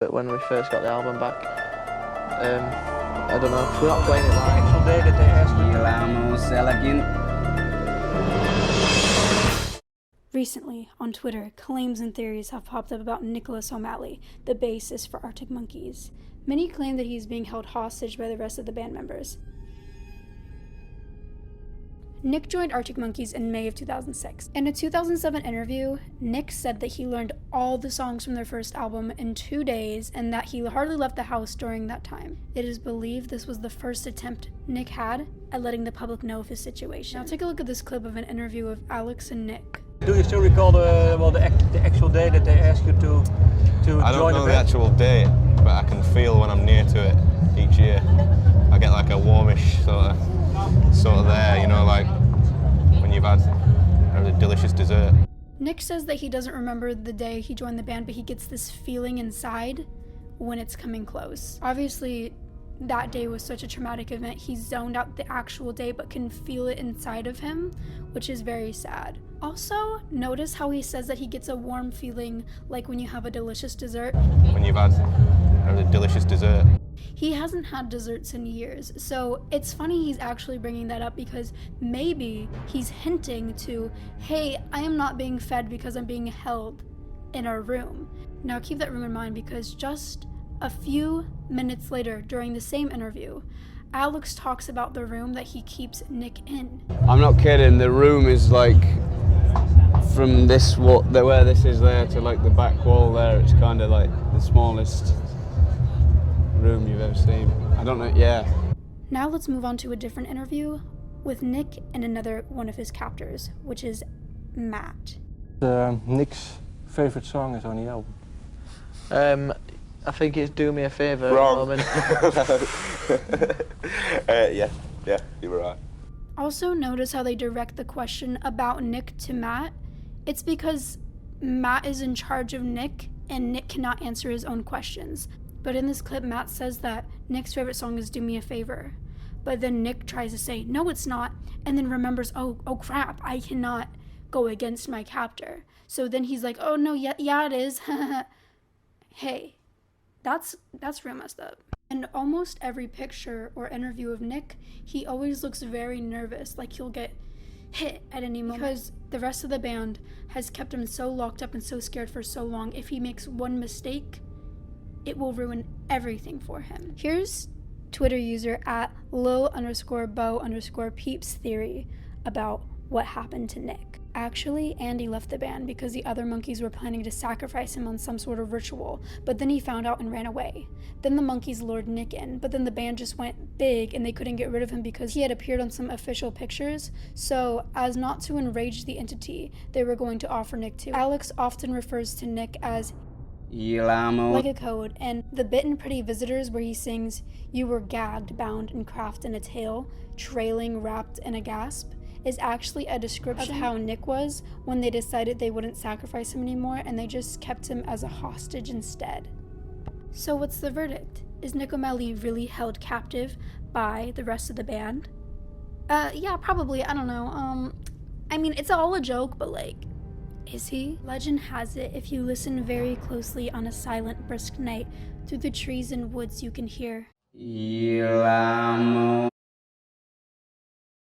But when we first got the album back, I don't know, we're not playing it live. Actual day that they asked me. Recently, on Twitter, claims and theories have popped up about Nicholas O'Malley, the bassist for Arctic Monkeys. Many claim that he is being held hostage by the rest of the band members. Nick joined Arctic Monkeys in May of 2006. In a 2007 interview, Nick said that he learned all the songs from their first album in 2 days and that he hardly left the house during that time. It is believed this was the first attempt Nick had at letting the public know of his situation. Now take a look at this clip of an interview of Alex and Nick. Do you still recall the actual day that they asked you to join the band? I don't know the actual date, but I can feel when I'm near to it each year. I get like a warmish sort of there, you know, like when you've had a delicious dessert. Nick says that he doesn't remember the day he joined the band, but he gets this feeling inside when it's coming close. Obviously, that day was such a traumatic event, he zoned out the actual day but can feel it inside of him, which is very sad. Also, notice how he says that he gets a warm feeling like when you have a delicious dessert. When you've had a delicious dessert. He hasn't had desserts in years, so it's funny he's actually bringing that up because maybe he's hinting to, hey, I am not being fed because I'm being held in a room. Now keep that room in mind because just a few minutes later during the same interview, Alex talks about the room that he keeps Nick in. I'm not kidding, the room is like from this wall, where this is there, to like the back wall there. It's kind of like the smallest room you've ever seen. I don't know, yeah. Now let's move on to a different interview with Nick and another one of his captors, which is Matt. Nick's favorite song is on the album. I think it's Do Me a Favour Wrong. at the moment. Yeah, you were right. Also notice how they direct the question about Nick to Matt. It's because Matt is in charge of Nick and Nick cannot answer his own questions. But in this clip, Matt says that Nick's favorite song is Do Me a Favor. But then Nick tries to say, no, it's not, and then remembers, oh crap, I cannot go against my captor. So then he's like, oh no, yeah it is. Hey, that's real messed up. In almost every picture or interview of Nick, he always looks very nervous, like he'll get hit at any moment. Because the rest of the band has kept him so locked up and so scared for so long, if he makes one mistake, it will ruin everything for him. Here's Twitter user at lil_bo_peeps theory about what happened to Nick. Actually, Andy left the band because the other monkeys were planning to sacrifice him on some sort of ritual, but then he found out and ran away. Then the monkeys lured Nick in, but then the band just went big and they couldn't get rid of him because he had appeared on some official pictures, so as not to enrage the entity, they were going to offer Nick to. Alex often refers to Nick as like a code, and the bit in Pretty Visitors where he sings, "You were gagged, bound, and craft in a tail, trailing, wrapped in a gasp," is actually a description of how Nick was when they decided they wouldn't sacrifice him anymore and they just kept him as a hostage instead. So what's the verdict? Is Nick O'Malley really held captive by the rest of the band? Yeah, probably, I don't know. I mean, it's all a joke, but like, is he? Legend has it, if you listen very closely on a silent, brisk night, through the trees and woods you can hear